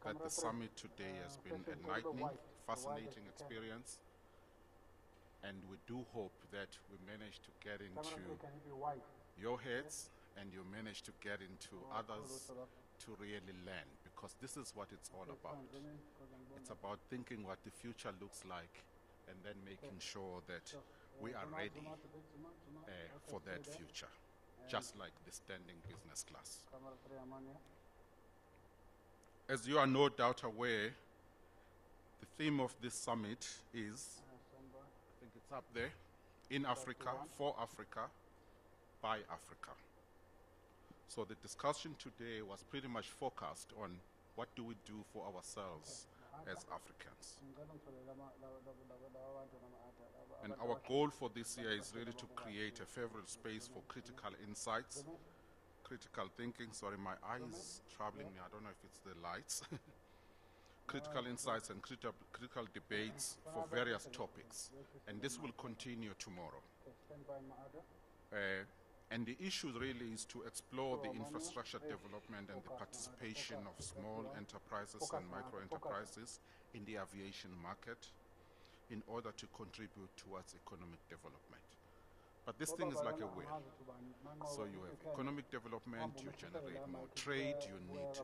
that the summit today has been enlightening, fascinating experience, and we do hope that we manage to get into your heads and you manage to get into others to really learn, because this is what it's all about. It's about thinking what the future looks like and then making sure that we are ready for that future, just like the standing business class. As you are no doubt aware, the theme of this summit is, I think it's up there, in Africa, for Africa, by Africa. So the discussion today was pretty much focused on what do we do for ourselves as Africans. And our goal for this year is really to create a favorable space for critical insights, critical thinking. Sorry, my eye is troubling me. I don't know if it's the lights. Critical insights and critical debates for various topics. And this will continue tomorrow. And the issue really is to explore the infrastructure development and the participation of small enterprises and micro enterprises in the aviation market in order to contribute towards economic development. But this thing is like a wheel. So you have economic development, you generate more trade, you need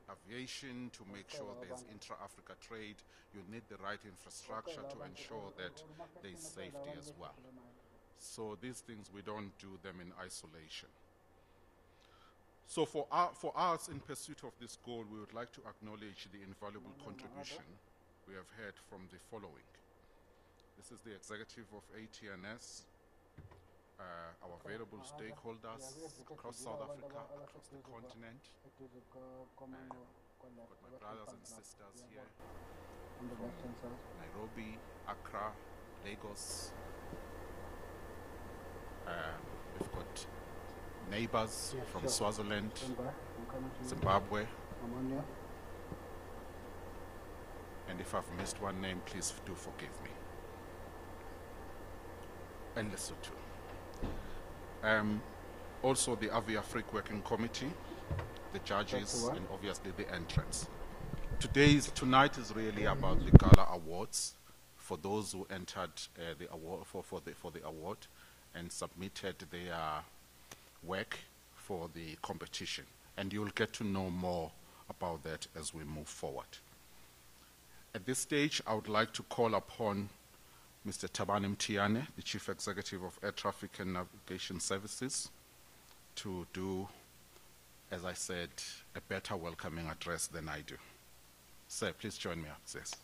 aviation to make sure there's intra-Africa trade, you need the right infrastructure to ensure that there's safety as well. So these things, we don't do them in isolation. So for us, in pursuit of this goal, we would like to acknowledge the invaluable contribution we have had from the following. This is the executive of ATNS, our available stakeholders across South Africa, across the continent. Got my brothers and sisters here from Nairobi, Accra, Lagos. We've got neighbors from Swaziland, Zimbabwe. And if I've missed one name, please do forgive me. And Lesotho. Also the Afrique Working Committee, the judges, and obviously the entrants. Tonight is really about the Gala Awards for those who entered the award for the award and submitted their work for the competition. And you'll get to know more about that as we move forward. At this stage, I would like to call upon Mr. Thabani Mthiane, the Chief Executive of Air Traffic and Navigation Services, to do, as I said, a better welcoming address than I do. Sir, please join me upstairs.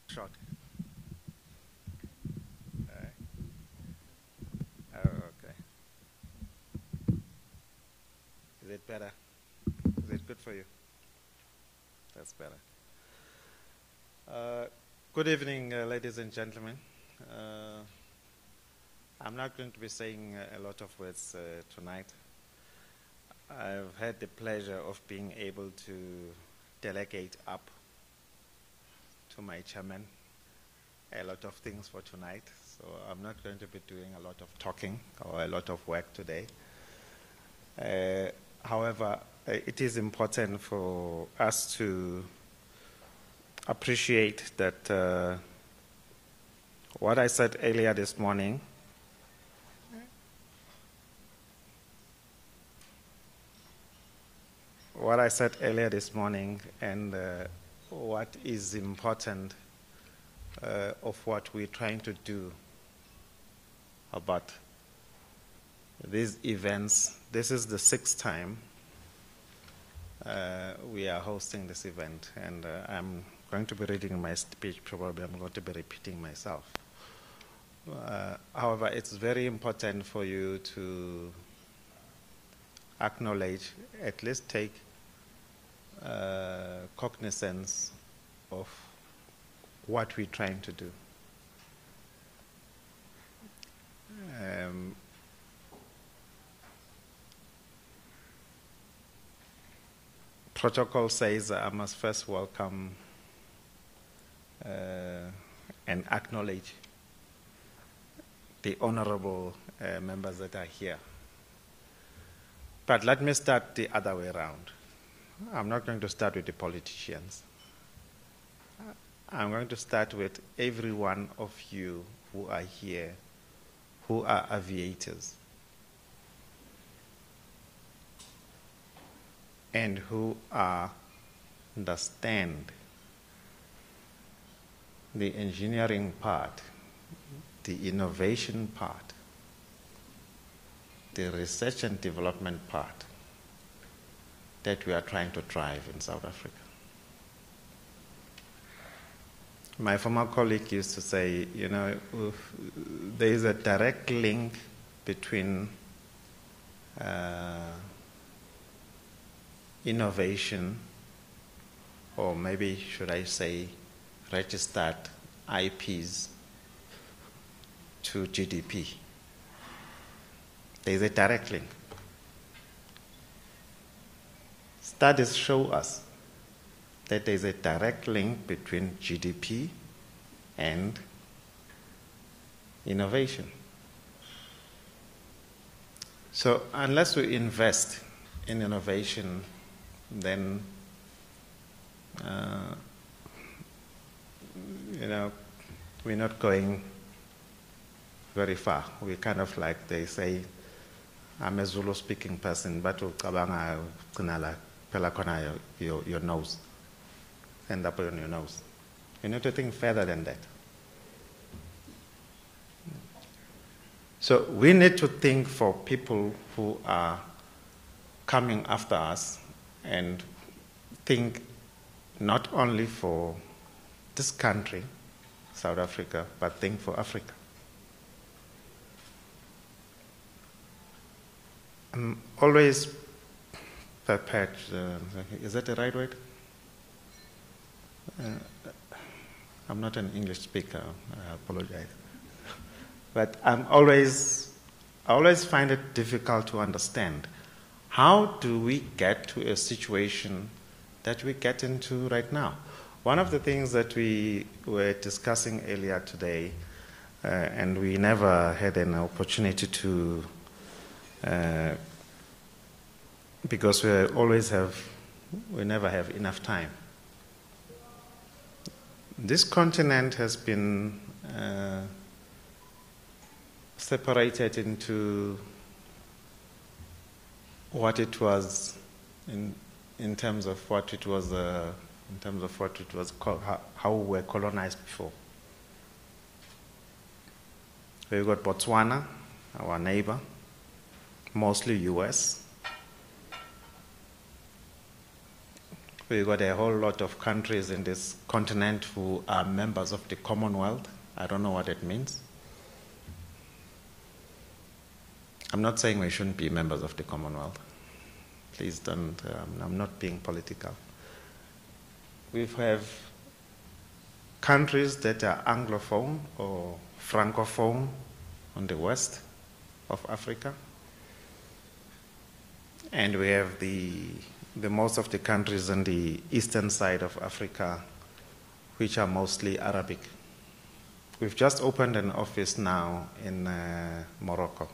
Short. Okay. Is it better? Is it good for you? That's better. Good evening, ladies and gentlemen. I'm not going to be saying a lot of words tonight. I've had the pleasure of being able to delegate up to my chairman a lot of things for tonight, so I'm not going to be doing a lot of talking or a lot of work today. However, it is important for us to appreciate that what I said earlier this morning and what is important of what we're trying to do about these events. This is the 6th time we are hosting this event, and I'm going to be reading my speech. Probably I'm going to be repeating myself. However, it's very important for you to acknowledge, at least take cognizance of what we're trying to do. Protocol says I must first welcome and acknowledge the honorable members that are here. But let me start the other way around. I'm not going to start with the politicians. I'm going to start with every one of you who are here, who are aviators, and who understand the engineering part, the innovation part, the research and development part that we are trying to drive in South Africa. My former colleague used to say, you know, there is a direct link between innovation, or maybe should I say registered IPs, to GDP. There is a direct link. Studies show us that there is a direct link between GDP and innovation. So unless we invest in innovation, then you know, we're not going very far. We kind of like, they say, I'm a Zulu speaking person, but your nose, end up on your nose. You need to think further than that. So we need to think for people who are coming after us, and think not only for this country, South Africa, but think for Africa. I'm always prepared, is that the right word? I'm not an English speaker, I apologize. But I always find it difficult to understand, how do we get to a situation that we get into right now? One of the things that we were discussing earlier today, and we never had an opportunity to, because we never have enough time. This continent has been separated into what it was in terms of what it was called, how we were colonized before. We've got Botswana, our neighbor, mostly US. We've got a whole lot of countries in this continent who are members of the Commonwealth. I don't know what it means. I'm not saying we shouldn't be members of the Commonwealth. Please don't, I'm not being political. We have countries that are Anglophone or Francophone on the west of Africa. And we have the most of the countries on the eastern side of Africa, which are mostly Arabic. We've just opened an office now in Morocco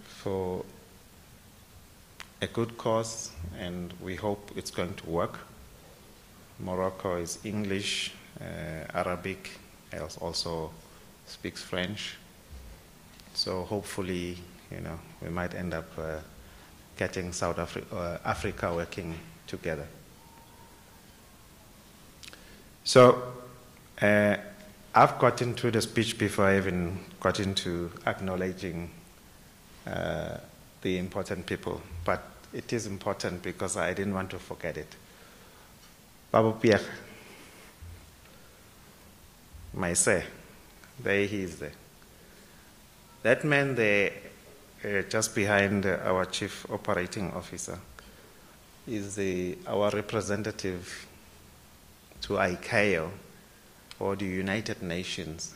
for a good cause, and we hope it's going to work. Morocco is English, Arabic, also speaks French. So hopefully, you know, we might end up getting South Africa working together. So I've got into the speech before I even got into acknowledging the important people, but it is important because I didn't want to forget it. Babu Pierre, Maise, there he is there. That man there, just behind our chief operating officer, is our representative to ICAO, or the United Nations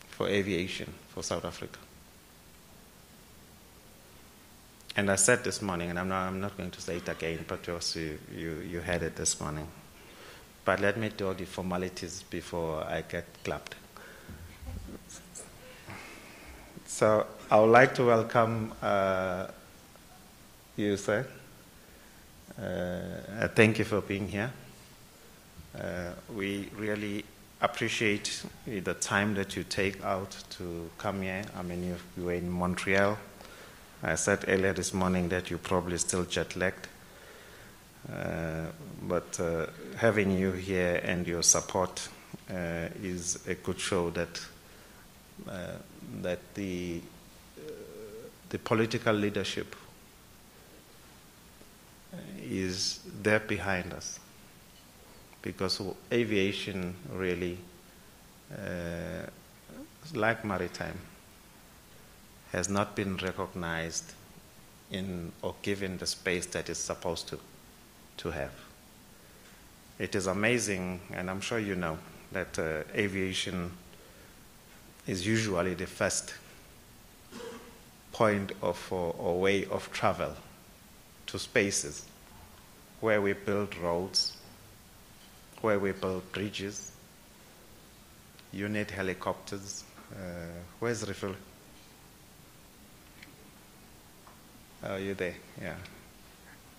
for aviation for South Africa. And I said this morning, and I'm not going to say it again, but you heard it this morning. But let me do the formalities before I get clapped. So I would like to welcome you, sir. Thank you for being here. We really appreciate the time that you take out to come here. I mean, you were in Montreal. I said earlier this morning that you're probably still jet-lagged. But having you here and your support is a good show that that the political leadership is there behind us, because aviation really, like maritime, has not been recognized in or given the space that it's supposed to have. It is amazing, and I'm sure you know, that aviation is usually the first point of or way of travel to spaces where we build roads, where we build bridges. You need helicopters. Where's refill? Oh, you there? Yeah.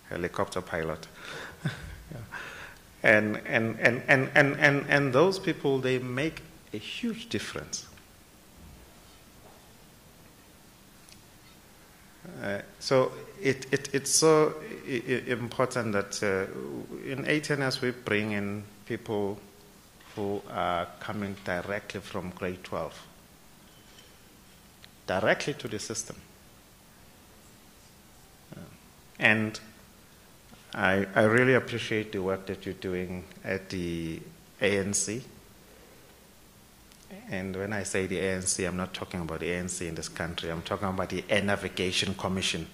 Helicopter pilot. Yeah. And those people, they make a huge difference. So it's so important that in ATNS we bring in people who are coming directly from grade 12, directly to the system. And I really appreciate the work that you're doing at the ANC. And when I say the ANC, I'm not talking about the ANC in this country. I'm talking about the Air Navigation Commission.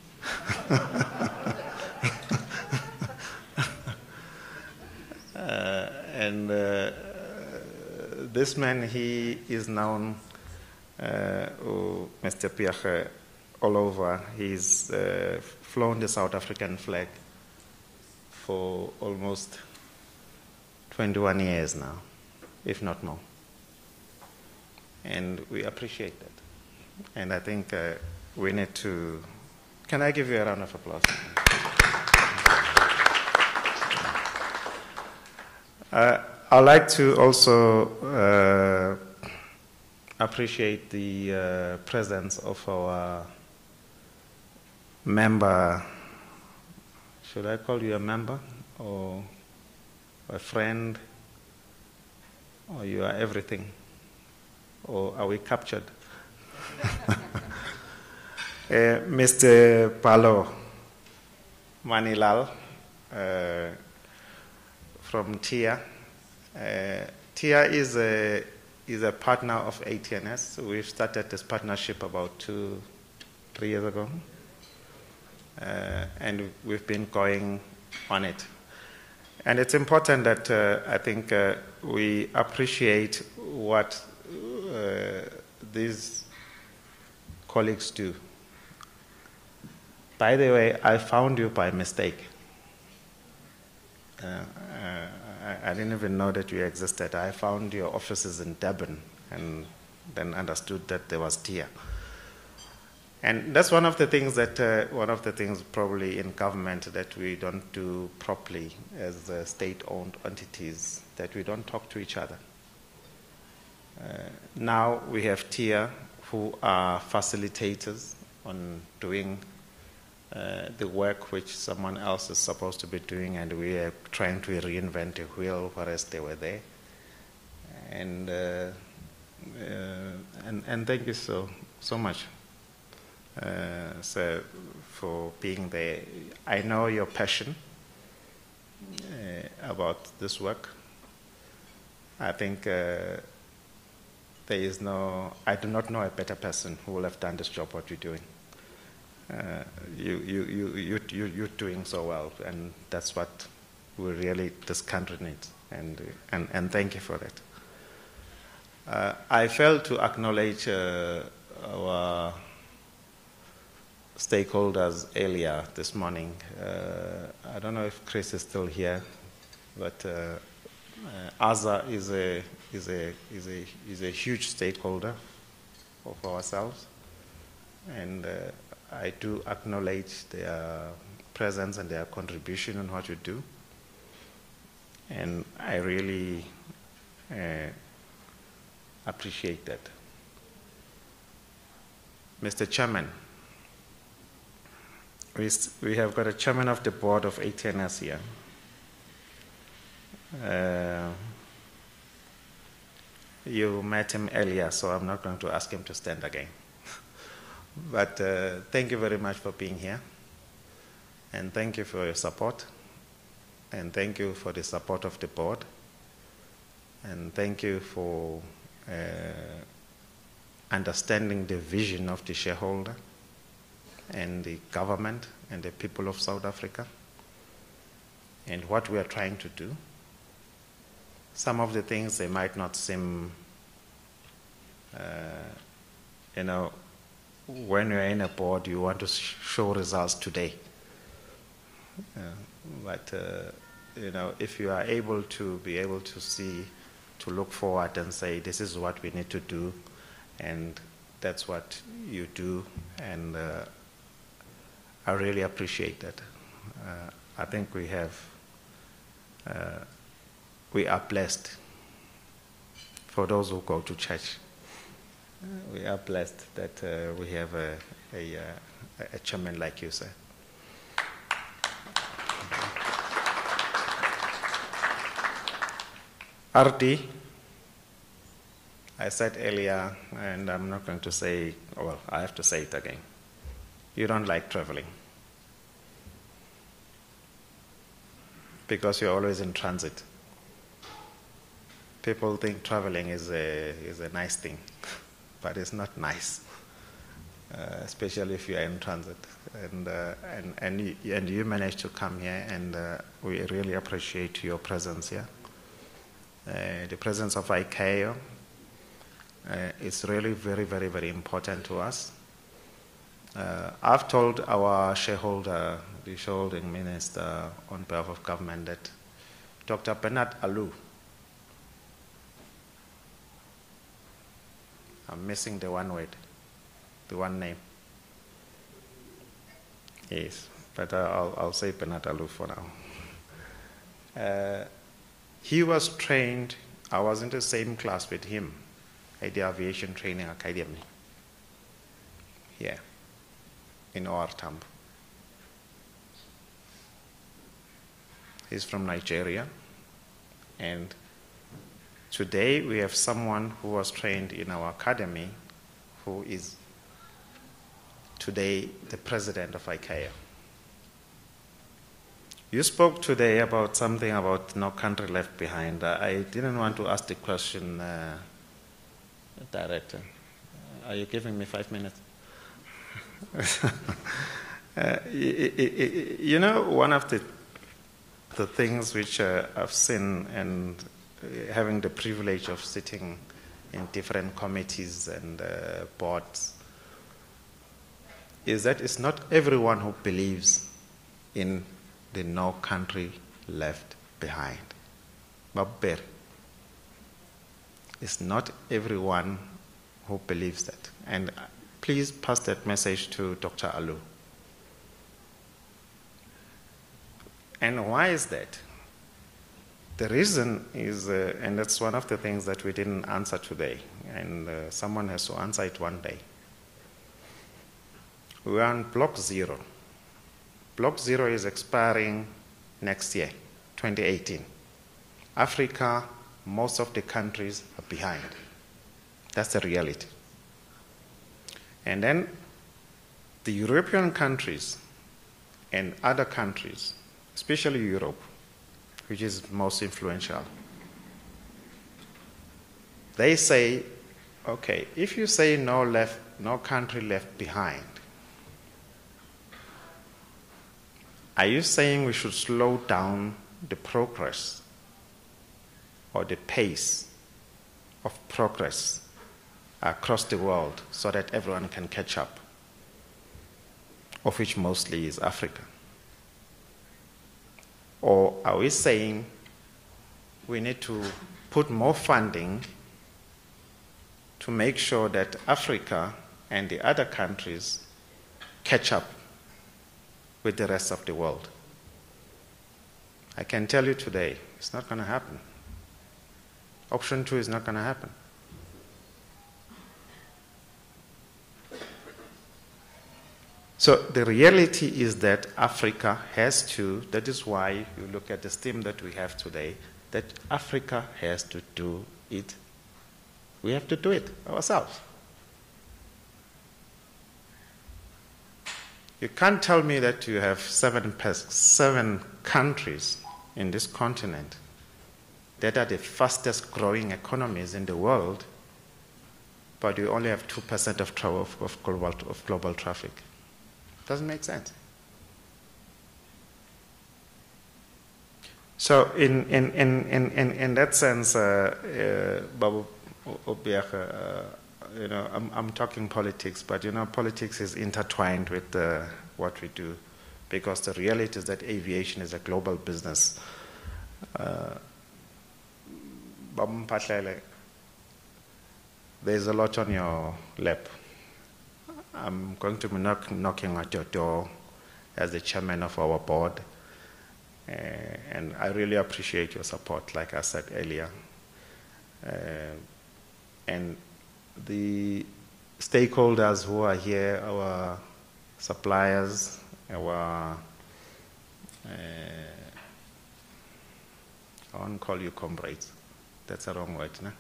This man, he is known, Mr. Pierre, all over. He's flown the South African flag for almost 21 years now, if not more. And we appreciate that. And I think we need to... Can I give you a round of applause? I'd like to also appreciate the presence of our member. Should I call you a member or a friend? Or you are everything? Or are we captured? Mr. Palo Manilal from TIA. TIA is a partner of ATNS. We've started this partnership about 2-3 years ago. And we've been going on it. And it's important that I think we appreciate what these colleagues do. By the way, I found you by mistake. I didn't even know that you existed. I found your offices in Durban and then understood that there was TIA. And that's one of the things that, probably in government that we don't do properly as state-owned entities, that we don't talk to each other. Now we have TIA, who are facilitators on doing the work which someone else is supposed to be doing, and we are trying to reinvent the wheel, whereas they were there. And thank you so much, sir, for being there. I know your passion about this work. I think I do not know a better person who will have done this job what you're doing. You're doing so well, and that's what this country needs. And thank you for that. I failed to acknowledge our stakeholders earlier this morning. I don't know if Chris is still here, but ASA is a huge stakeholder of ourselves. And I do acknowledge their presence and their contribution on what you do. And I really appreciate that. Mr. Chairman, we have got a chairman of the board of ATNS here. You met him earlier, so I'm not going to ask him to stand again. But thank you very much for being here. And thank you for your support. And thank you for the support of the board. And thank you for understanding the vision of the shareholder and the government and the people of South Africa and what we are trying to do. Some of the things, they might not seem, you know, when you're in a board, you want to show results today. But, you know, if you are able to see, to look forward and say, this is what we need to do, and that's what you do, and I really appreciate that. I think we are blessed for those who go to church. We are blessed that we have a chairman like you, sir. RD, I said earlier, and I'm not going to say, well, I have to say it again. You don't like traveling because you're always in transit. People think traveling is a nice thing, but it's not nice, especially if you are in transit. And you managed to come here, and we really appreciate your presence here. The presence of ICAO is really very, very, very important to us. I've told our shareholder, the shareholding minister on behalf of government, that Dr. Bernard Alou, I'm missing the one word, the one name. Yes, but I'll say Bernard Alou for now. He was trained, I was in the same class with him at the Aviation Training Academy here in OR Tambo. He's from Nigeria, and today we have someone who was trained in our academy who is today the president of ICAO. You spoke today about something about no country left behind. I didn't want to ask the question, Director. Are you giving me 5 minutes? You know, one of the things which I've seen, and having the privilege of sitting in different committees and boards, is that it's not everyone who believes in the no country left behind. Babber. It's not everyone who believes that. And please pass that message to Dr. Alou. And why is that? The reason is, and that's one of the things that we didn't answer today, and someone has to answer it one day. We are on Block 0. Block 0 is expiring next year, 2018. Africa, most of the countries are behind. That's the reality. And then the European countries and other countries, especially Europe, which is most influential, they say, okay, if you say no country left behind, are you saying we should slow down the progress or the pace of progress across the world so that everyone can catch up, of which mostly is Africa? Or are we saying we need to put more funding to make sure that Africa and the other countries catch up with the rest of the world. I can tell you today, it's not going to happen. Option 2 is not going to happen. So the reality is that Africa has to, that is why you look at the STEAM that we have today, that Africa has to do it. We have to do it ourselves. You can't tell me that you have seven countries in this continent that are the fastest growing economies in the world, but you only have 2% of global traffic. Doesn't make sense. So in that sense, Babu Obiach, I'm talking politics, but politics is intertwined with what we do, because the reality is that aviation is a global business. Babu Mphahlele, there's a lot on your lap. I'm going to be knocking at your door as the chairman of our board, and I really appreciate your support, like I said earlier. And the stakeholders who are here, our suppliers, our, I won't call you comrades, that's a wrong word, no?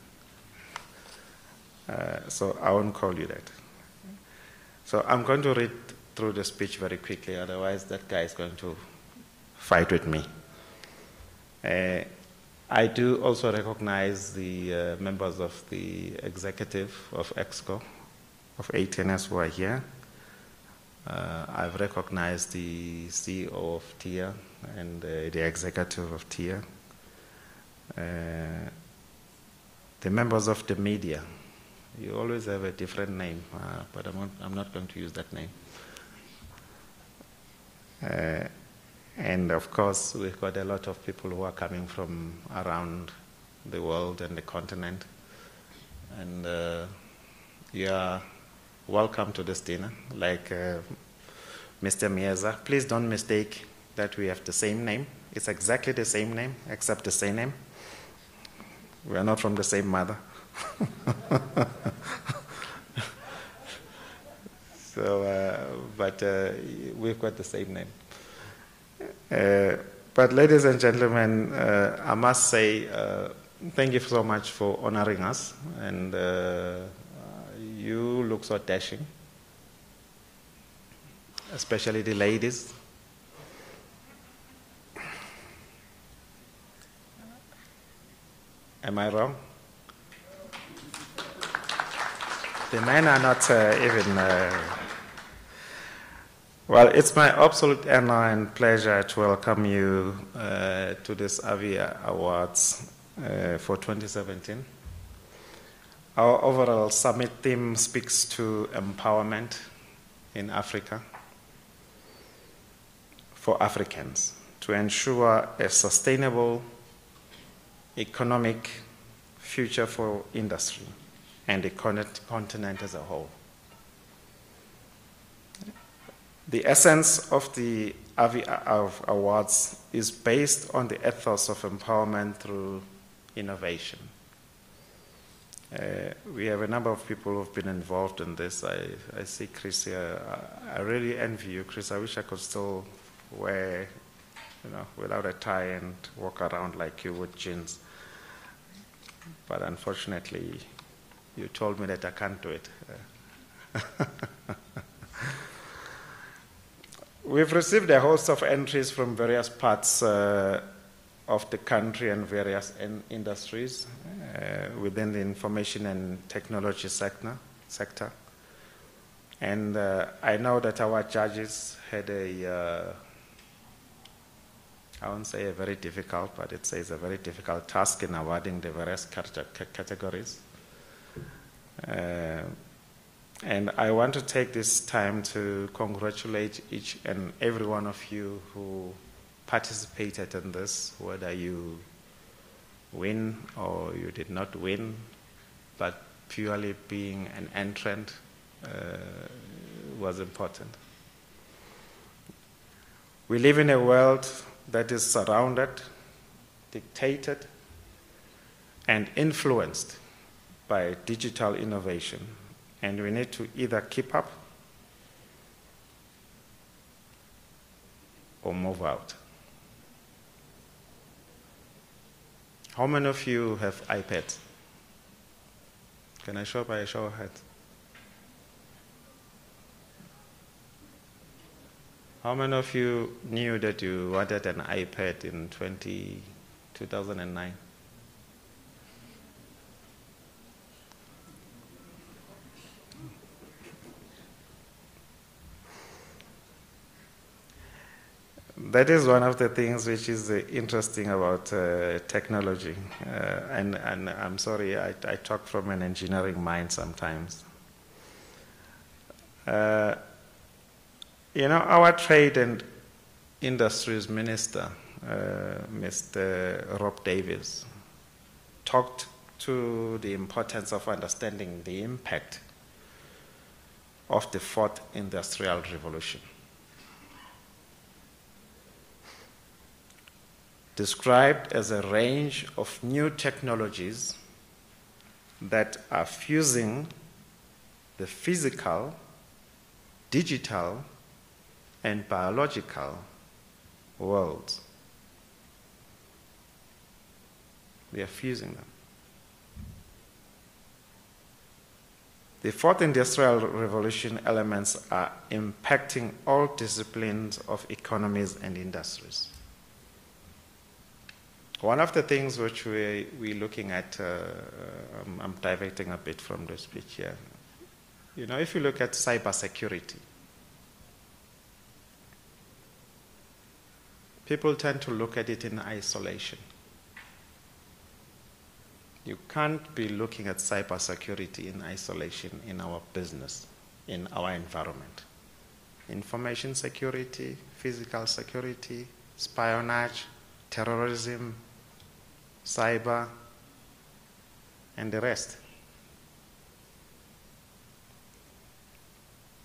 So I won't call you that. So I'm going to read through the speech very quickly, otherwise that guy is going to fight with me. I do also recognize the members of the executive of EXCO, of ATNS who are here. I've recognized the CEO of TIA and the executive of TIA. The members of the media. You always have a different name, but I'm not going to use that name. And of course, we've got a lot of people who are coming from around the world and the continent. And you are welcome to this dinner. Like Mr. Mieza, please don't mistake that we have the same name. It's exactly the same name, except the same name. We are not from the same mother. But we've got the same name. But ladies and gentlemen, I must say thank you so much for honoring us, and you look so dashing, especially the ladies. Am I wrong? The men are not even... Well, it's my absolute honor and pleasure to welcome you to this Avia Awards for 2017. Our overall summit theme speaks to empowerment in Africa for Africans to ensure a sustainable economic future for industry and the continent as a whole. The essence of the awards is based on the ethos of empowerment through innovation. We have a number of people who have been involved in this. I see Chris here. I really envy you, Chris. I wish I could still wear, without a tie and walk around like you with jeans. But unfortunately, you told me that I can't do it. We've received a host of entries from various parts of the country and various industries within the information and technology sector. And I know that our judges had I won't say a very difficult, but it says a very difficult task in awarding the various categories. And I want to take this time to congratulate each and every one of you who participated in this, whether you win or you did not win, but purely being an entrant was important. We live in a world that is surrounded, dictated, and influenced by digital innovation, and we need to either keep up or move out. How many of you have iPads? Can I show by a show of hands? How many of you knew that you wanted an iPad in 2009? That is one of the things which is interesting about technology. And I'm sorry, I talk from an engineering mind sometimes. You know, our Trade and Industries Minister, Mr. Rob Davies, talked to the importance of understanding the impact of the fourth industrial revolution. Described as a range of new technologies that are fusing the physical, digital, and biological worlds. We are fusing them. The fourth industrial revolution elements are impacting all disciplines of economies and industries. One of the things which we're looking at, I'm diverting a bit from the speech here. You know, if you look at cybersecurity, people tend to look at it in isolation. You can't be looking at cybersecurity in isolation in our business, in our environment. Information security, physical security, espionage, terrorism, cyber, and the rest.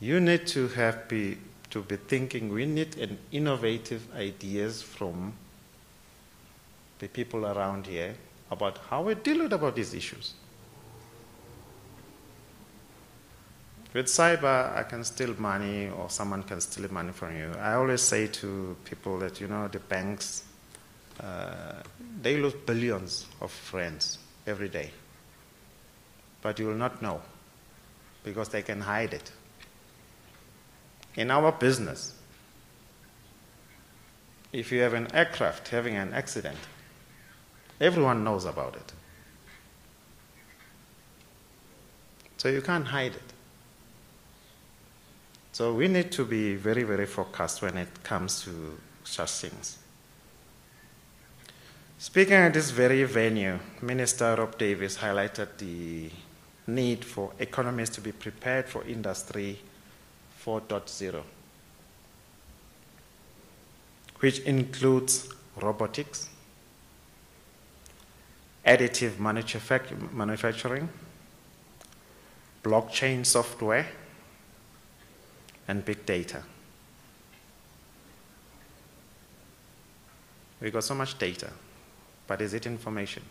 You need to be thinking, we need an innovative ideas from the people around here about how we deal with about these issues. With cyber, I can steal money or someone can steal money from you. I always say to people that, you know, the banks, they lose billions of rands every day. But you will not know because they can hide it. In our business, if you have an aircraft having an accident, everyone knows about it. So you can't hide it. So we need to be very, very focused when it comes to such things. Speaking at this very venue, Minister Rob Davies highlighted the need for economies to be prepared for Industry 4.0, which includes robotics, additive manufacturing, blockchain software, and big data. We got so much data, but is it information?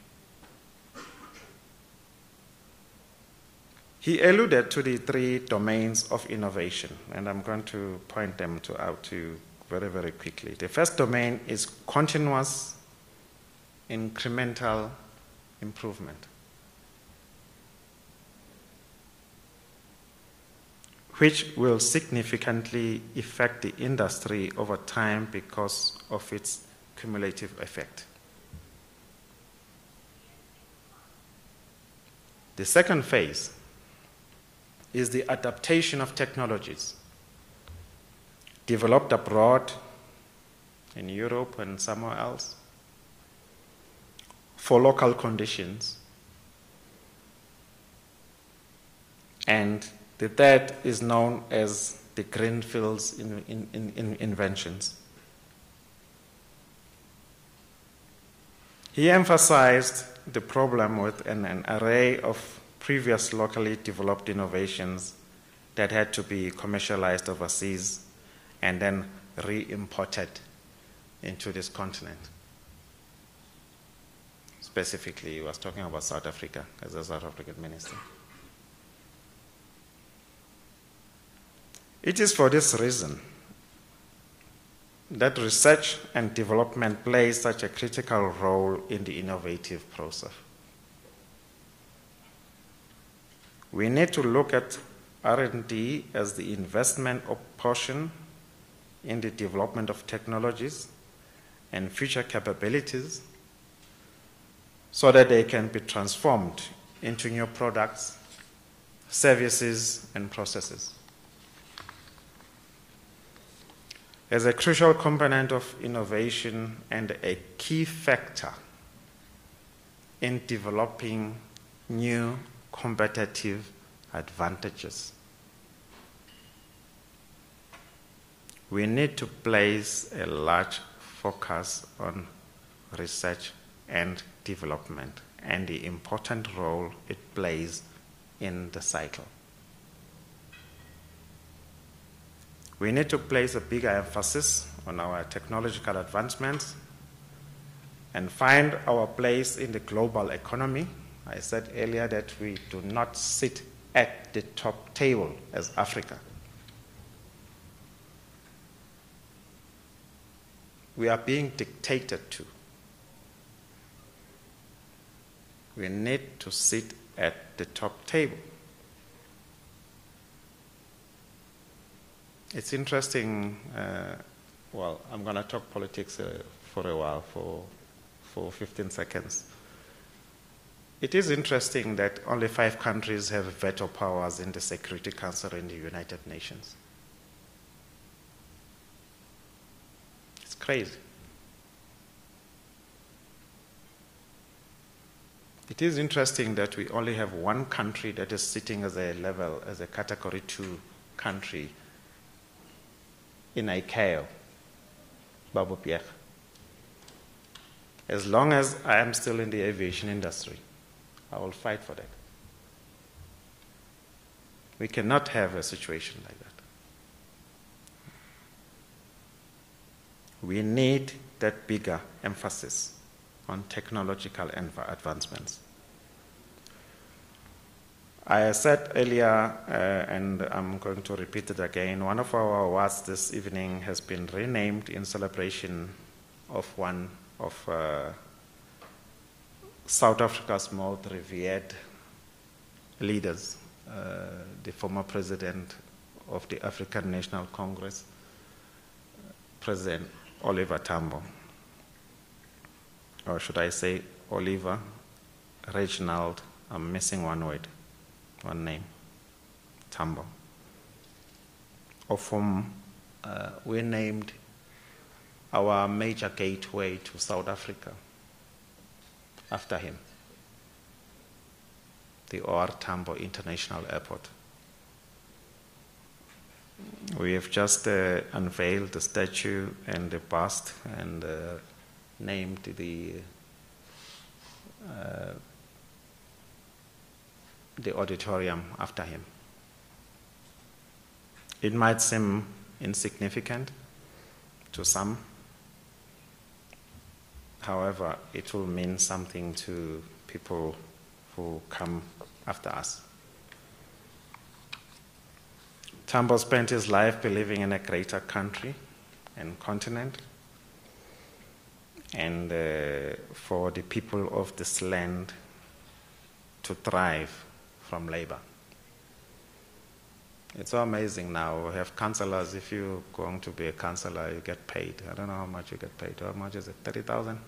He alluded to the 3 domains of innovation, and I'm going to point them out to you very, very quickly. The first domain is continuous incremental improvement, which will significantly affect the industry over time because of its cumulative effect. The second phase is the adaptation of technologies developed abroad, in Europe and somewhere else, for local conditions. And the third is known as the greenfields inventions. He emphasized the problem with an array of previous locally developed innovations that had to be commercialized overseas and then re-imported into this continent. Specifically, he was talking about South Africa as a South African minister. It is for this reason that research and development plays such a critical role in the innovative process. We need to look at R&D as the investment portion in the development of technologies and future capabilities so that they can be transformed into new products, services, and processes. As a crucial component of innovation and a key factor in developing new competitive advantages, we need to place a large focus on research and development and the important role it plays in the cycle. We need to place a bigger emphasis on our technological advancements and find our place in the global economy. I said earlier that we do not sit at the top table as Africa. We are being dictated to. We need to sit at the top table. It's interesting, well, I'm going to talk politics for a while, for 15 seconds. It is interesting that only 5 countries have veto powers in the Security Council in the United Nations. It's crazy. It is interesting that we only have one country that is sitting as a level, as a category 2 country in ICAO, Babu Pierre. As long as I am still in the aviation industry, I will fight for that. We cannot have a situation like that. We need that bigger emphasis on technological advancements. I said earlier, and I'm going to repeat it again, one of our awards this evening has been renamed in celebration of one of South Africa's most revered leaders, the former president of the African National Congress, President Oliver Tambo. Or should I say Oliver Reginald, I'm missing one word, one name, Tambo, of whom we named our major gateway to South Africa after him, the OR Tambo International Airport. We have just unveiled the statue and the bust and named the auditorium after him. It might seem insignificant to some. However, it will mean something to people who come after us. Tambo spent his life believing in a greater country and continent, and for the people of this land to thrive from labor. It's so amazing now. We have councillors. If you're going to be a councillor, you get paid. I don't know how much you get paid. How much is it? 30,000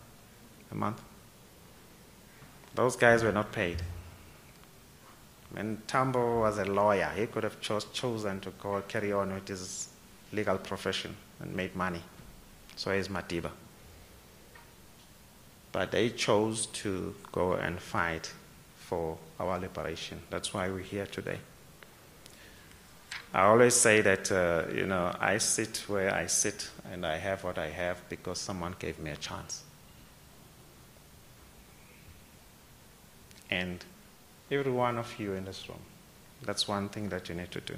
a month? Those guys were not paid. When Tambo was a lawyer, he could have chosen to carry on with his legal profession and make money. So is Matiba. But they chose to go and fight for our liberation. That's why we're here today. I always say that, I sit where I sit and I have what I have because someone gave me a chance. And every one of you in this room, that's one thing that you need to do.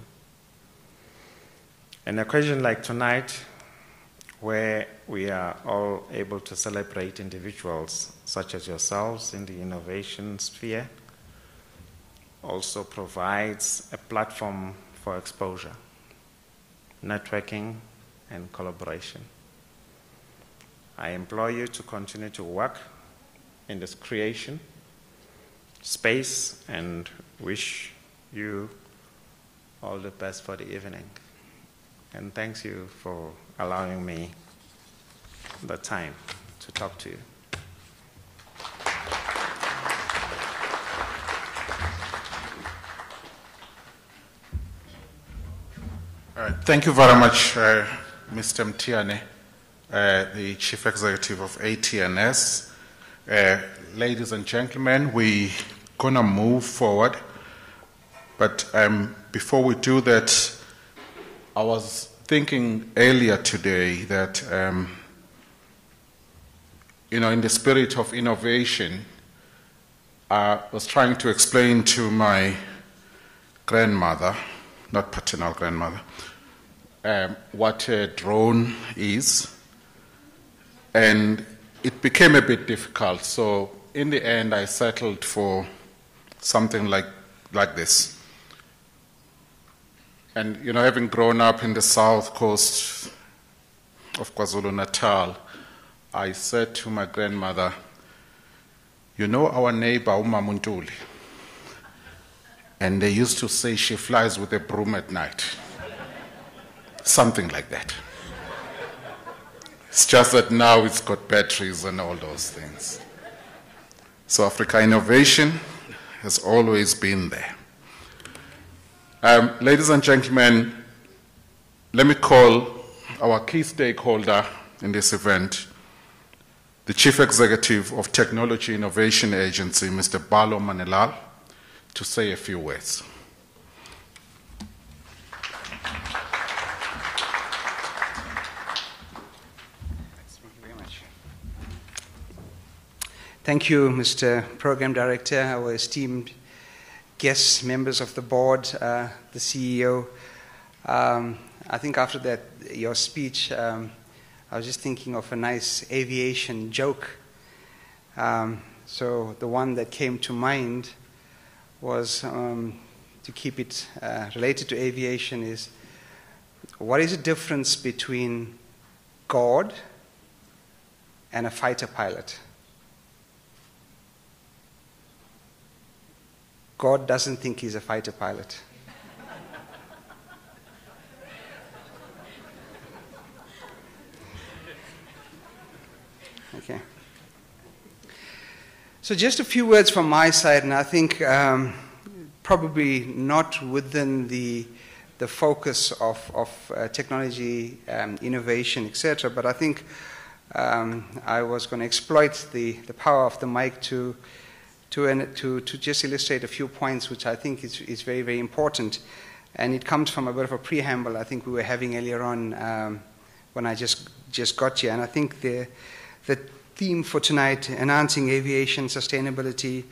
An occasion like tonight, where we are all able to celebrate individuals such as yourselves in the innovation sphere, also provides a platform for exposure, networking, and collaboration. I implore you to continue to work in this creation space and wish you all the best for the evening. And thanks you for allowing me the time to talk to you. Thank you very much, Mr. Mtiane, the Chief Executive of ATNS. Ladies and gentlemen, we're going to move forward. But before we do that, I was thinking earlier today that, in the spirit of innovation, I was trying to explain to my grandmother, not paternal grandmother, what a drone is. And it became a bit difficult. So in the end, I settled for something like this. And, having grown up in the south coast of KwaZulu-Natal, I said to my grandmother, our neighbor, Umamuntuli, and they used to say she flies with a broom at night. Something like that. It's just that now it's got batteries and all those things. So Africa Innovation has always been there. Ladies and gentlemen, let me call our key stakeholder in this event, the Chief Executive of Technology Innovation Agency, Mr. Balo Manelal, to say a few words. Thank you, Mr. Program Director, our esteemed guests, members of the board, the CEO. I think after that, your speech, I was just thinking of a nice aviation joke. So the one that came to mind was, to keep it related to aviation, is what is the difference between God and a fighter pilot? God doesn't think he's a fighter pilot. Okay. So just a few words from my side, and I think probably not within the focus of technology, innovation, etc., but I think I was going to exploit the power of the mic to just illustrate a few points which I think is very, very important. And it comes from a bit of a preamble I think we were having earlier on when I just got here. And I think the theme for tonight, enhancing aviation sustainability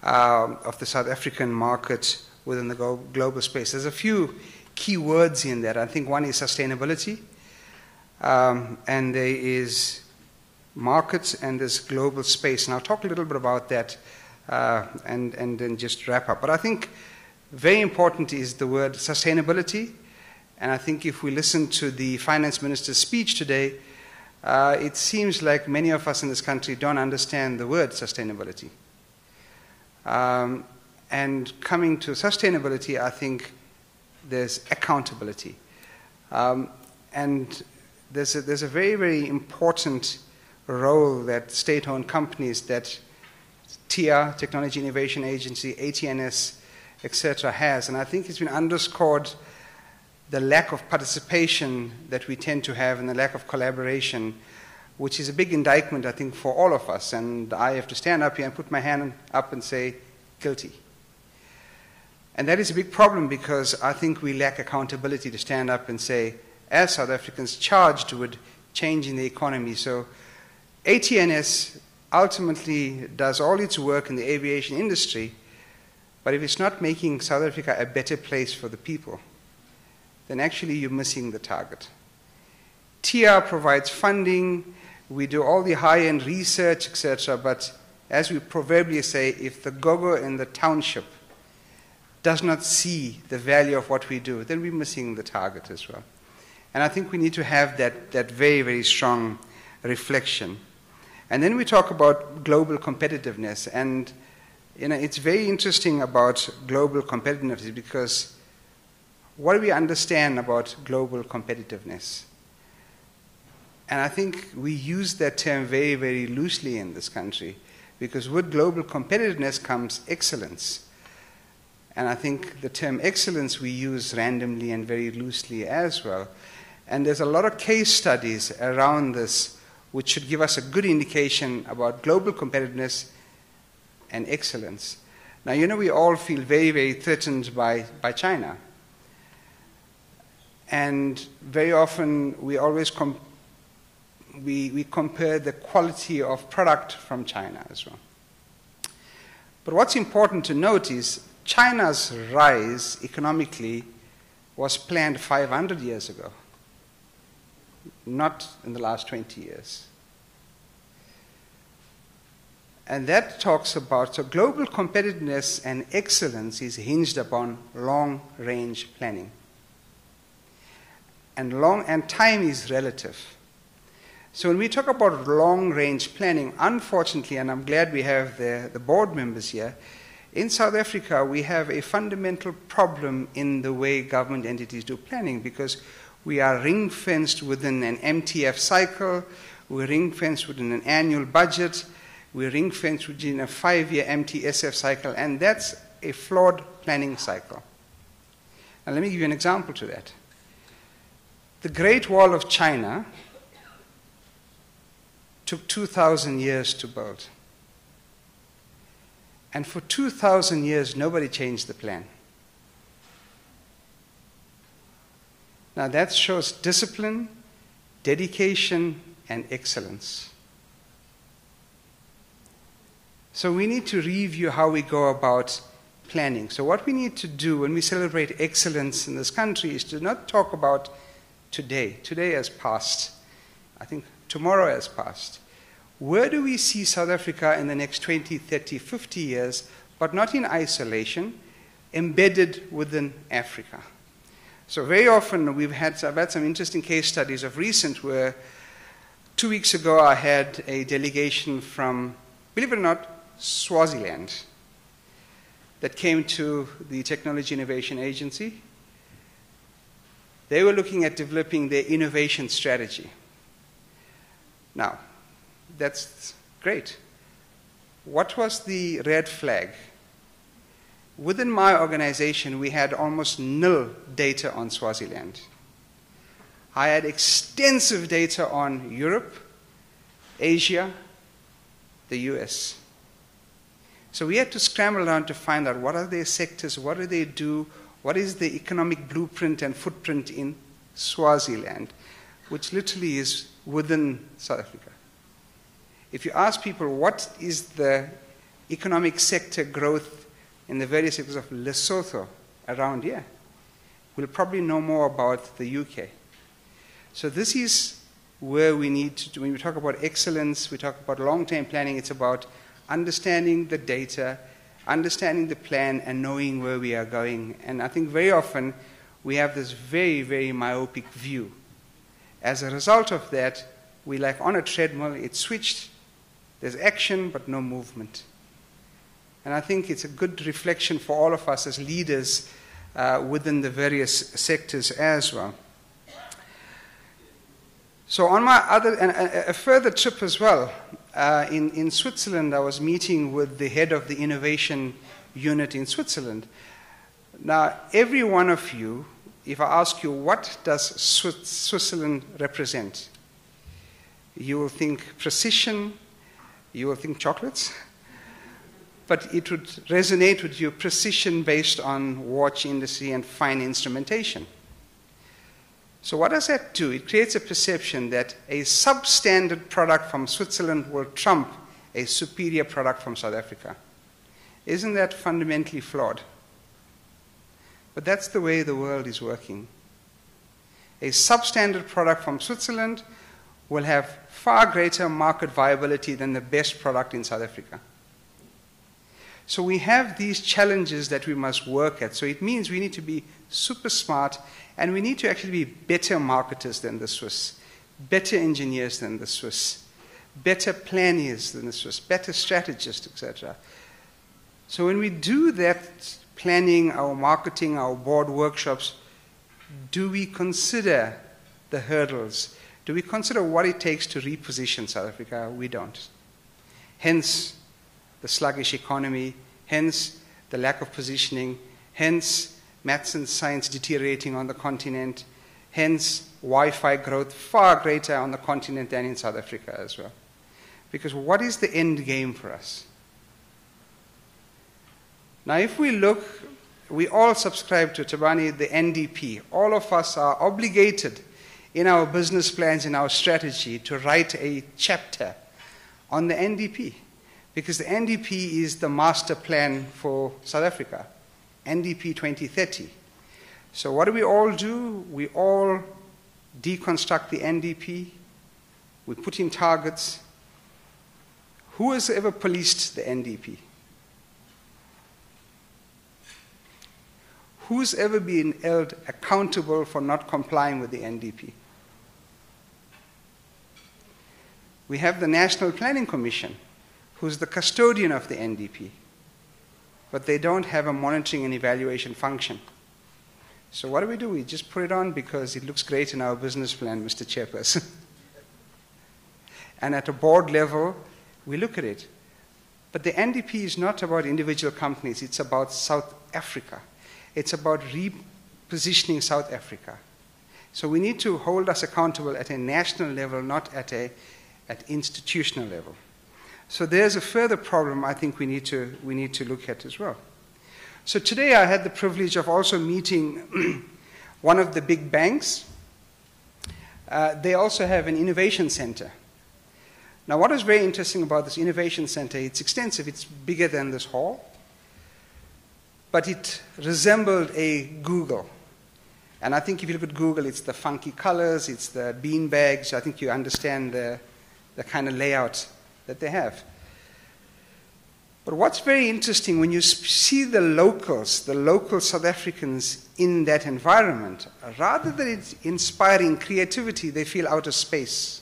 of the South African market within the global space. There's a few key words in that. I think one is sustainability, and there is markets, and there's global space. And I'll talk a little bit about that and then just wrap up. But I think very important is the word sustainability. And I think if we listen to the finance minister's speech today, it seems like many of us in this country don't understand the word sustainability. And coming to sustainability, I think there's accountability. And there's a very, very important role that state-owned companies, that TIA, Technology Innovation Agency, ATNS, etc., has. And I think it's been underscored the lack of participation that we tend to have and the lack of collaboration, which is a big indictment, I think, for all of us. And I have to stand up here and put my hand up and say, guilty. And that is a big problem because I think we lack accountability to stand up and say, as South Africans, charged with changing the economy. So ATNS ultimately does all its work in the aviation industry, but if it's not making South Africa a better place for the people, then actually you're missing the target. TR provides funding, we do all the high-end research, etc., but as we proverbially say, if the gogo in the township does not see the value of what we do, then we're missing the target as well. And I think we need to have that very, very strong reflection. And then we talk about global competitiveness. And it's very interesting about global competitiveness because what do we understand about global competitiveness? And I think we use that term very, very loosely in this country because with global competitiveness comes excellence. And I think the term excellence we use randomly and very loosely as well. And there's a lot of case studies around this which should give us a good indication about global competitiveness and excellence. Now, we all feel very, very threatened by China. And very often we always we compare the quality of product from China as well. But what's important to note is China's rise economically was planned 500 years ago, not in the last 20 years. And that talks about, so global competitiveness and excellence is hinged upon long-range planning. And time is relative. So when we talk about long-range planning, unfortunately, and I'm glad we have the board members here, in South Africa, we have a fundamental problem in the way government entities do planning because we are ring-fenced within an MTF cycle, we're ring-fenced within an annual budget, we're ring-fenced within a 5-year MTSF cycle, and that's a flawed planning cycle. Now let me give you an example to that. The Great Wall of China took 2,000 years to build. And for 2,000 years, nobody changed the plan. Now that shows discipline, dedication, and excellence. So we need to review how we go about planning. So what we need to do when we celebrate excellence in this country is to not talk about today. Today has passed. I think tomorrow has passed. Where do we see South Africa in the next 20, 30, 50 years, but not in isolation, embedded within Africa? So very often I've had some interesting case studies of recent where 2 weeks ago I had a delegation from, believe it or not, Swaziland that came to the Technology Innovation Agency. They were looking at developing their innovation strategy. Now, that's great. What was the red flag? Within my organization, we had almost nil data on Swaziland. I had extensive data on Europe, Asia, the US. So we had to scramble around to find out what are their sectors, what do they do, what is the economic blueprint and footprint in Swaziland, which literally is within South Africa. If you ask people what is the economic sector growth in the various sectors of Lesotho around here, we'll probably know more about the UK. So this is where we need to, when we talk about excellence, we talk about long-term planning, it's about understanding the data, understanding the plan, and knowing where we are going. And I think very often we have this very, very myopic view. As a result of that, we're like on a treadmill, it's switched, there's action but no movement. And I think it's a good reflection for all of us as leaders within the various sectors as well. So on my a further trip as well, in Switzerland, I was meeting with the head of the innovation unit in Switzerland. Now, every one of you, if I ask you, what does Switzerland represent? You will think precision, you will think chocolates, but it would resonate with you precision based on watch industry and fine instrumentation. So what does that do? It creates a perception that a substandard product from Switzerland will trump a superior product from South Africa. Isn't that fundamentally flawed? But that's the way the world is working. A substandard product from Switzerland will have far greater market viability than the best product in South Africa. So we have these challenges that we must work at. So it means we need to be super smart, and we need to actually be better marketers than the Swiss, better engineers than the Swiss, better planners than the Swiss, better strategists, etc. So when we do that planning, our marketing, our board workshops, do we consider the hurdles? Do we consider what it takes to reposition South Africa? We don't. Hence, the sluggish economy, hence the lack of positioning, hence maths and science deteriorating on the continent, hence Wi-Fi growth far greater on the continent than in South Africa as well. Because what is the end game for us? Now if we look, we all subscribe to Tabani, the NDP. All of us are obligated in our business plans, in our strategy, to write a chapter on the NDP. Because the NDP is the master plan for South Africa, NDP 2030. So what do? We all deconstruct the NDP, we put in targets. Who has ever policed the NDP? Who's ever been held accountable for not complying with the NDP? We have the National Planning Commission, who's the custodian of the NDP, but they don't have a monitoring and evaluation function. So what do? We just put it on because it looks great in our business plan, Mr. Chairperson. And at a board level, we look at it. But the NDP is not about individual companies, it's about South Africa. It's about repositioning South Africa. So we need to hold us accountable at a national level, not at institutional level. So there's a further problem I think we need to look at as well. So today I had the privilege of also meeting one of the big banks. They also have an innovation center. Now what is very interesting about this innovation center, it's extensive, it's bigger than this hall, but it resembled a Google. And I think if you look at Google, it's the funky colors, it's the bean bags. I think you understand the kind of layout that they have. But what's very interesting, when you see the local South Africans in that environment, rather than it inspiring creativity, they feel out of space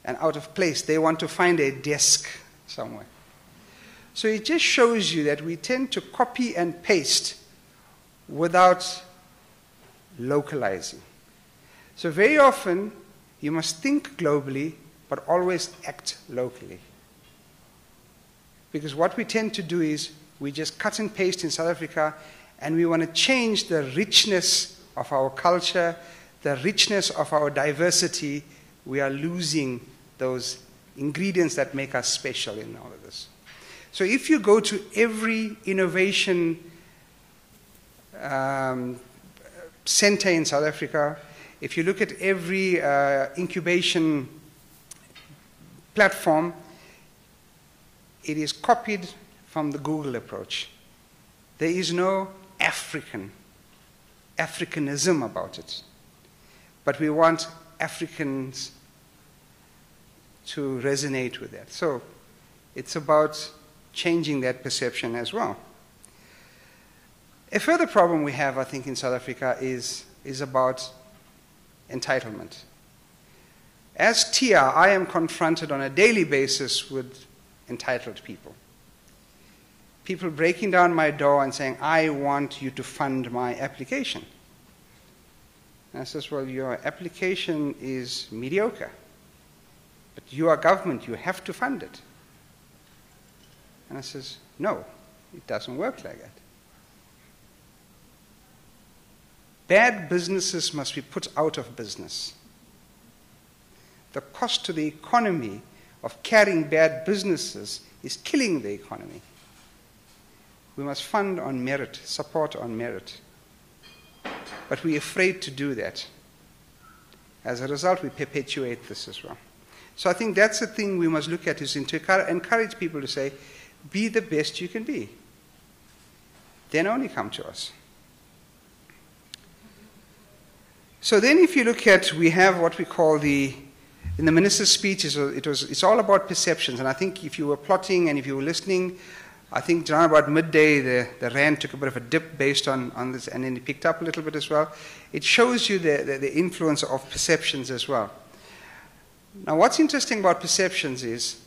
and out of place. They want to find a desk somewhere. So it just shows you that we tend to copy and paste without localizing. So very often, you must think globally, but always act locally. Because what we tend to do is we just cut and paste in South Africa, and we want to change the richness of our culture, the richness of our diversity. We are losing those ingredients that make us special in all of this. So if you go to every innovation center in South Africa, if you look at every incubation platform, it is copied from the Google approach. There is no Africanism about it. But we want Africans to resonate with that. So it's about changing that perception as well. A further problem we have, I think, in South Africa is about entitlement. As TIA, I am confronted on a daily basis with entitled people. People breaking down my door and saying, I want you to fund my application. And I says, well, your application is mediocre, but you are government, you have to fund it. And I says, no, it doesn't work like that. Bad businesses must be put out of business. The cost to the economy of carrying bad businesses is killing the economy. We must fund on merit, support on merit. But we're afraid to do that. As a result, we perpetuate this as well. So I think that's the thing we must look at, is to encourage people to say, be the best you can be. Then only come to us. So then if you look at, we have what we call in the minister's speech, it's all about perceptions. And I think if you were plotting and if you were listening, I think around about midday, the rand took a bit of a dip based on this, and then it picked up a little bit as well. It shows you the influence of perceptions as well. Now, what's interesting about perceptions is,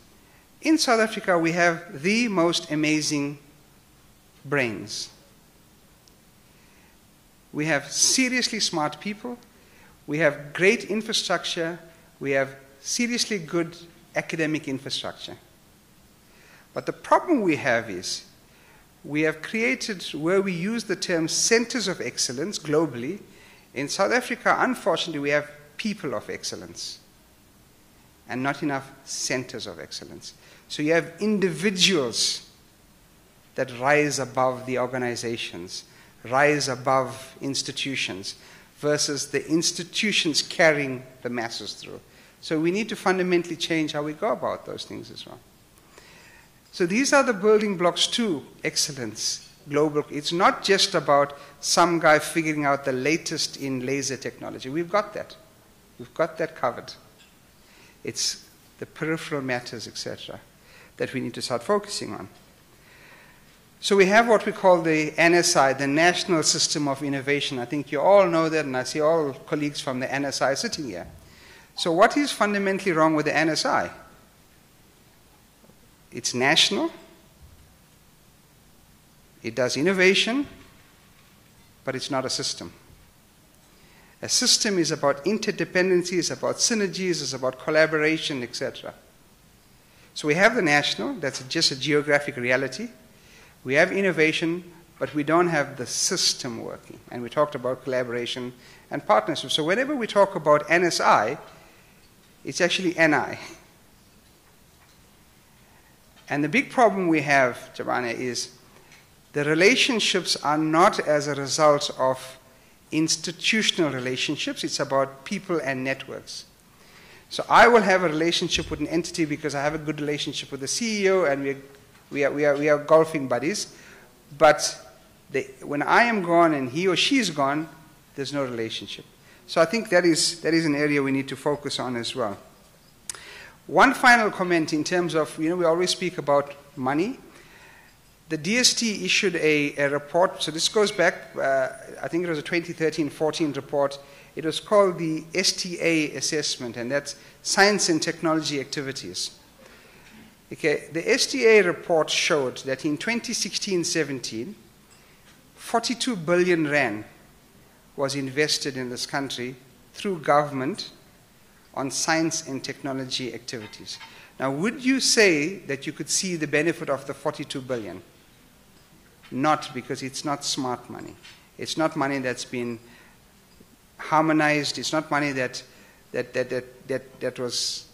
in South Africa, we have the most amazing brains. We have seriously smart people. We have great infrastructure. We have seriously good academic infrastructure. But the problem we have is we have created, where we use the term centers of excellence globally. In South Africa, unfortunately, we have people of excellence and not enough centers of excellence. So you have individuals that rise above the organizations, rise above institutions, versus the institutions carrying the masses through. So we need to fundamentally change how we go about those things as well. So these are the building blocks to excellence, global. It's not just about some guy figuring out the latest in laser technology. We've got that. We've got that covered. It's the peripheral matters, etc., that we need to start focusing on. So we have what we call the NSI, the National System of Innovation. I think you all know that, and I see all colleagues from the NSI sitting here. So what is fundamentally wrong with the NSI? It's national, it does innovation, but it's not a system. A system is about interdependency, it's about synergies, it's about collaboration, etc. So we have the national, that's just a geographic reality. We have innovation, but we don't have the system working. And we talked about collaboration and partnership. So whenever we talk about NSI, it's actually NI. And the big problem we have, Jabane, is the relationships are not as a result of institutional relationships. It's about people and networks. So I will have a relationship with an entity because I have a good relationship with the CEO and we are golfing buddies. But when I am gone and he or she is gone, there's no relationship. So I think that is an area we need to focus on as well. One final comment in terms of, we always speak about money. The DST issued a report, so this goes back, I think it was a 2013-14 report. It was called the STA assessment, and that's Science and Technology Activities. Okay, the STA report showed that in 2016-17, 42 billion rand was invested in this country through government on science and technology activities. Now, would you say that you could see the benefit of the 42 billion? Not, because it's not smart money. It's not money that's been harmonized. It's not money that was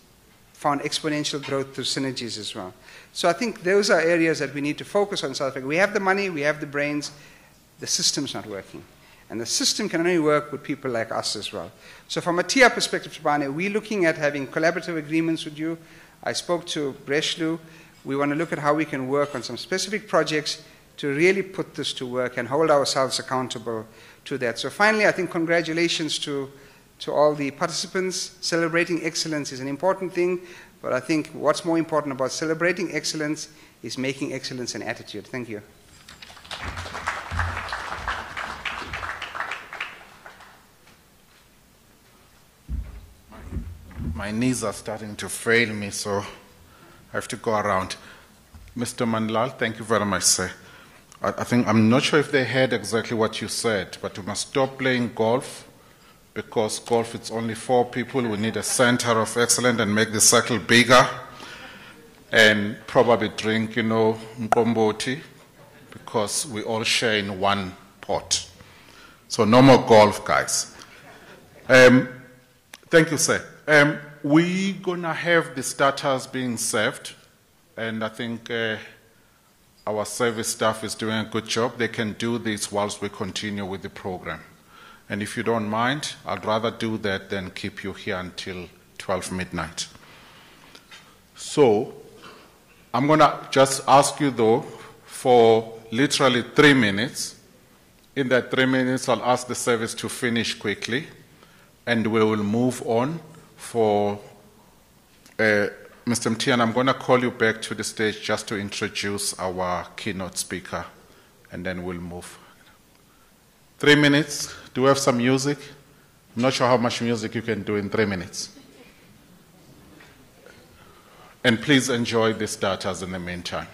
found exponential growth through synergies as well. So I think those are areas that we need to focus on in South Africa. We have the money, we have the brains, the system's not working. And the system can only work with people like us as well. So from a TIA perspective, Shabane, we're looking at having collaborative agreements with you. I spoke to Breshlu. We want to look at how we can work on some specific projects to really put this to work and hold ourselves accountable to that. So finally, I think congratulations to all the participants. Celebrating excellence is an important thing, but I think what's more important about celebrating excellence is making excellence an attitude. Thank you. My knees are starting to fail me, so I have to go around. Mr. Manlal, thank you very much, sir. I'm not sure if they heard exactly what you said, but we must stop playing golf, because golf, it's only 4 people. We need a center of excellence and make the circle bigger, and probably drink, mkomboti, because we all share in one pot. So no more golf, guys. Thank you, sir. We're going to have the starters being served, and I think our service staff is doing a good job. They can do this whilst we continue with the program. And if you don't mind, I'd rather do that than keep you here until 12 midnight. So I'm going to just ask you, though, for literally 3 minutes. In that 3 minutes, I'll ask the service to finish quickly. and we will move on for Mr. Mtian. I'm going to call you back to the stage just to introduce our keynote speaker, and then we'll move. 3 minutes. Do we have some music? I'm not sure how much music you can do in 3 minutes. And please enjoy the starters in the meantime.